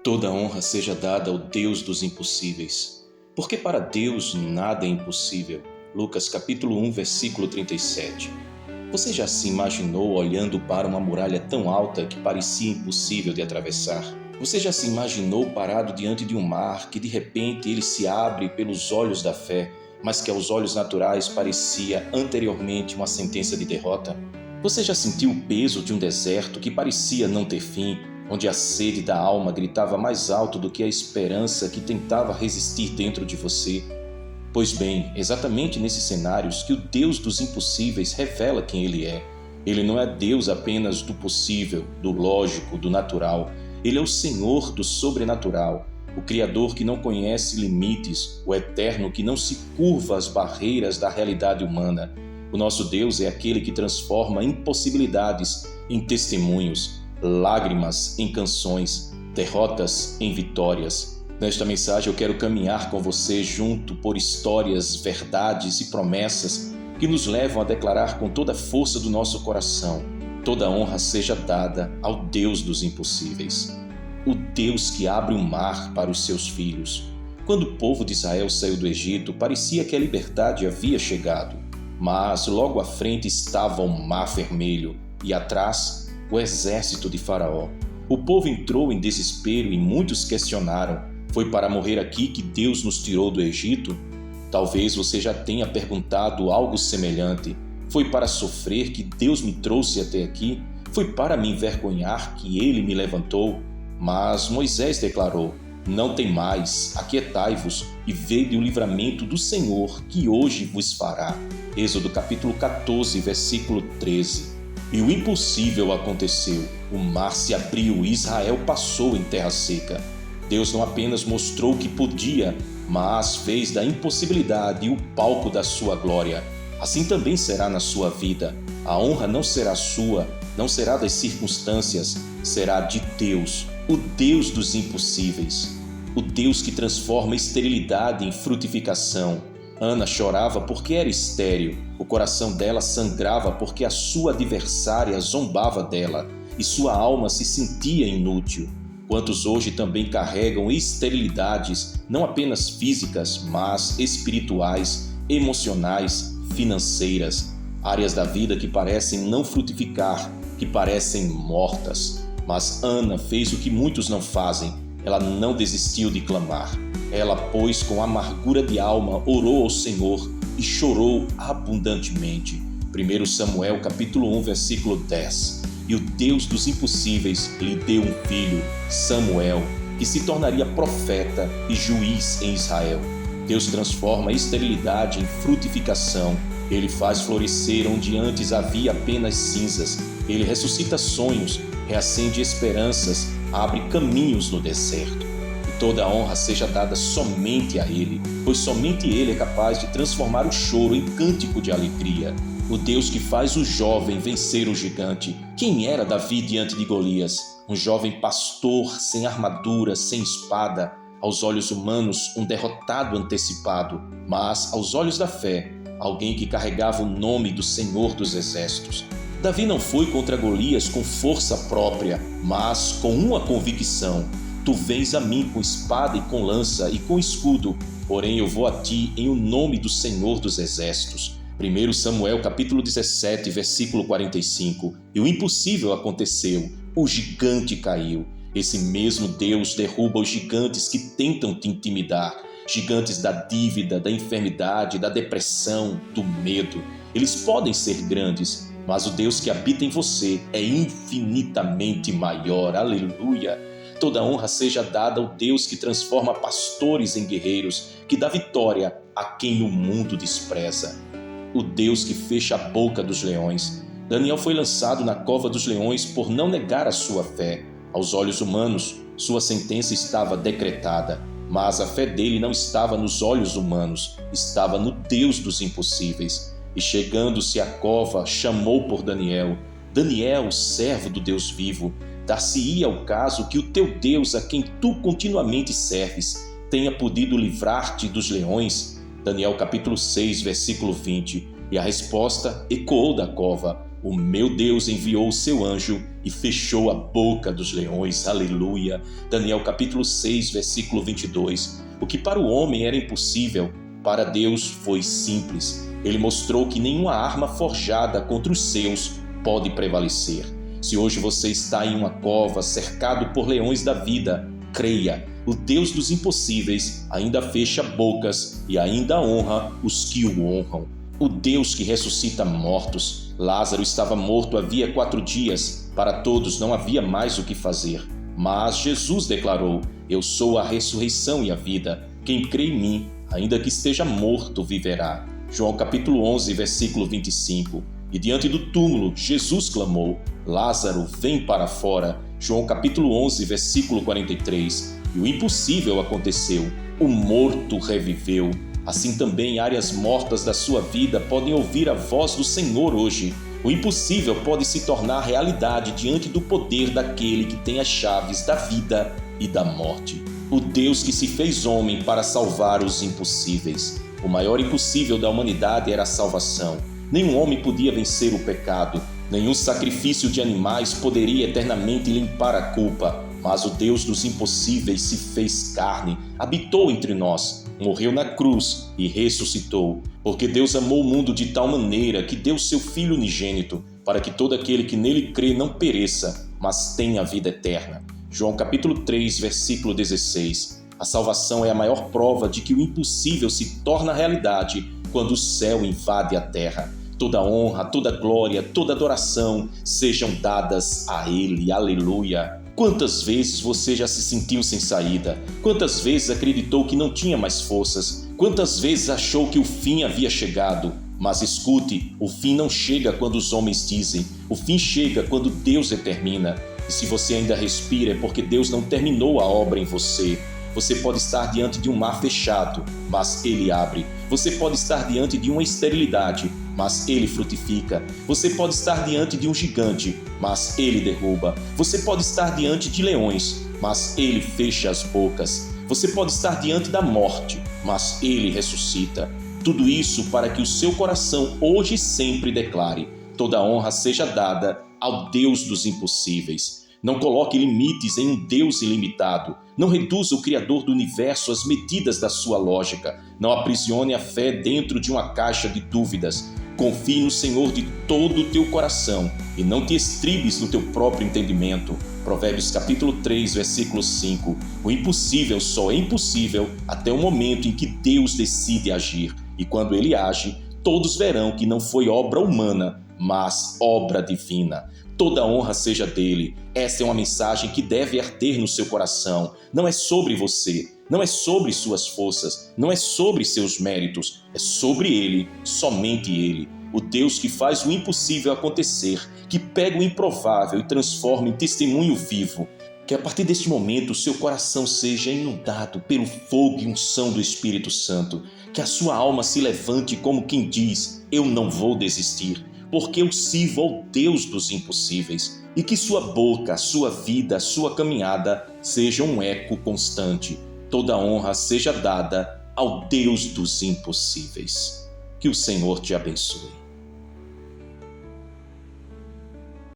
Toda honra seja dada ao Deus dos impossíveis, porque para Deus nada é impossível. Lucas capítulo 1, versículo 37. Você já se imaginou olhando para uma muralha tão alta que parecia impossível de atravessar? Você já se imaginou parado diante de um mar que de repente ele se abre pelos olhos da fé, mas que aos olhos naturais parecia anteriormente uma sentença de derrota? Você já sentiu o peso de um deserto que parecia não ter fim, onde a sede da alma gritava mais alto do que a esperança que tentava resistir dentro de você? Pois bem, exatamente nesses cenários que o Deus dos impossíveis revela quem Ele é. Ele não é Deus apenas do possível, do lógico, do natural. Ele é o Senhor do sobrenatural, o Criador que não conhece limites, o Eterno que não se curva às barreiras da realidade humana. O nosso Deus é aquele que transforma impossibilidades em testemunhos, lágrimas em canções, derrotas em vitórias. Nesta mensagem eu quero caminhar com você junto por histórias, verdades e promessas que nos levam a declarar com toda a força do nosso coração: toda honra seja dada ao Deus dos impossíveis. O Deus que abre o mar para os seus filhos. Quando o povo de Israel saiu do Egito, parecia que a liberdade havia chegado, mas logo à frente estava o Mar Vermelho e atrás o exército de Faraó. O povo entrou em desespero e muitos questionaram: foi para morrer aqui que Deus nos tirou do Egito? Talvez você já tenha perguntado algo semelhante: foi para sofrer que Deus me trouxe até aqui? Foi para me envergonhar que Ele me levantou? Mas Moisés declarou: não tem mais, aquietai-vos e vede o livramento do Senhor que hoje vos fará. Êxodo capítulo 14, versículo 13. E o impossível aconteceu. O mar se abriu e Israel passou em terra seca. Deus não apenas mostrou que podia, mas fez da impossibilidade o palco da sua glória. Assim também será na sua vida. A honra não será sua, não será das circunstâncias, será de Deus, o Deus dos impossíveis. O Deus que transforma esterilidade em frutificação. Ana chorava porque era estéril. O coração dela sangrava porque a sua adversária zombava dela e sua alma se sentia inútil. Quantos hoje também carregam esterilidades, não apenas físicas, mas espirituais, emocionais, financeiras, áreas da vida que parecem não frutificar, que parecem mortas. Mas Ana fez o que muitos não fazem. Ela não desistiu de clamar. Ela, pois, com amargura de alma, orou ao Senhor e chorou abundantemente. 1 Samuel capítulo 1, versículo 10. E o Deus dos impossíveis lhe deu um filho, Samuel, que se tornaria profeta e juiz em Israel. Deus transforma a esterilidade em frutificação. Ele faz florescer onde antes havia apenas cinzas. Ele ressuscita sonhos, reacende esperanças, abre caminhos no deserto. E toda a honra seja dada somente a Ele, pois somente Ele é capaz de transformar o choro em cântico de alegria. O Deus que faz o jovem vencer o gigante. Quem era Davi diante de Golias? Um jovem pastor, sem armadura, sem espada. Aos olhos humanos, um derrotado antecipado, mas aos olhos da fé, alguém que carregava o nome do Senhor dos Exércitos. Davi não foi contra Golias com força própria, mas com uma convicção: tu vens a mim com espada e com lança e com escudo, porém eu vou a ti em o nome do Senhor dos Exércitos. 1 Samuel capítulo 17, versículo 45. E o impossível aconteceu, o gigante caiu. Esse mesmo Deus derruba os gigantes que tentam te intimidar, gigantes da dívida, da enfermidade, da depressão, do medo. Eles podem ser grandes, mas o Deus que habita em você é infinitamente maior. Aleluia! Toda honra seja dada ao Deus que transforma pastores em guerreiros, que dá vitória a quem o mundo despreza. O Deus que fecha a boca dos leões. Daniel foi lançado na cova dos leões por não negar a sua fé. Aos olhos humanos, sua sentença estava decretada, mas a fé dele não estava nos olhos humanos, estava no Deus dos impossíveis. E chegando-se à cova, chamou por Daniel: Daniel, servo do Deus vivo, dar-se-ia o caso que o teu Deus, a quem tu continuamente serves, tenha podido livrar-te dos leões? Daniel capítulo 6, versículo 20. E a resposta ecoou da cova: o meu Deus enviou o seu anjo e fechou a boca dos leões. Aleluia. Daniel capítulo 6, versículo 22. O que para o homem era impossível, para Deus foi simples. Ele mostrou que nenhuma arma forjada contra os seus pode prevalecer. Se hoje você está em uma cova cercado por leões da vida, creia, o Deus dos impossíveis ainda fecha bocas e ainda honra os que o honram. O Deus que ressuscita mortos. Lázaro estava morto havia 4 dias. Para todos não havia mais o que fazer. Mas Jesus declarou: eu sou a ressurreição e a vida. Quem crê em mim, ainda que esteja morto, viverá. João capítulo 11, versículo 25. E diante do túmulo, Jesus clamou: Lázaro, vem para fora. João capítulo 11, versículo 43. E o impossível aconteceu. O morto reviveu. Assim também áreas mortas da sua vida podem ouvir a voz do Senhor hoje. O impossível pode se tornar realidade diante do poder daquele que tem as chaves da vida e da morte. O Deus que se fez homem para salvar os impossíveis. O maior impossível da humanidade era a salvação. Nenhum homem podia vencer o pecado. Nenhum sacrifício de animais poderia eternamente limpar a culpa. Mas o Deus dos impossíveis se fez carne, habitou entre nós, morreu na cruz e ressuscitou. Porque Deus amou o mundo de tal maneira que deu seu Filho unigênito, para que todo aquele que nele crê não pereça, mas tenha a vida eterna. João capítulo 3, versículo 16. A salvação é a maior prova de que o impossível se torna realidade quando o céu invade a terra. Toda honra, toda glória, toda adoração sejam dadas a Ele. Aleluia! Quantas vezes você já se sentiu sem saída? Quantas vezes acreditou que não tinha mais forças? Quantas vezes achou que o fim havia chegado? Mas escute, o fim não chega quando os homens dizem. O fim chega quando Deus determina. E se você ainda respira é porque Deus não terminou a obra em você. Você pode estar diante de um mar fechado, mas Ele abre. Você pode estar diante de uma esterilidade, mas Ele frutifica. Você pode estar diante de um gigante, mas Ele derruba. Você pode estar diante de leões, mas Ele fecha as bocas. Você pode estar diante da morte, mas Ele ressuscita. Tudo isso para que o seu coração hoje e sempre declare: toda honra seja dada ao Deus dos impossíveis. Não coloque limites em um Deus ilimitado. Não reduza o Criador do universo às medidas da sua lógica. Não aprisione a fé dentro de uma caixa de dúvidas. Confie no Senhor de todo o teu coração e não te estribes no teu próprio entendimento. Provérbios capítulo 3, versículo 5. O impossível só é impossível até o momento em que Deus decide agir. E quando Ele age, todos verão que não foi obra humana, mas obra divina. Toda honra seja dele. Esta é uma mensagem que deve arder no seu coração. Não é sobre você, não é sobre suas forças, não é sobre seus méritos. É sobre Ele, somente Ele. O Deus que faz o impossível acontecer, que pega o improvável e transforma em testemunho vivo. Que a partir deste momento o seu coração seja inundado pelo fogo e unção do Espírito Santo. Que a sua alma se levante como quem diz: eu não vou desistir, porque eu sirvo ao Deus dos impossíveis, e que sua boca, sua vida, sua caminhada seja um eco constante. Toda honra seja dada ao Deus dos impossíveis. Que o Senhor te abençoe.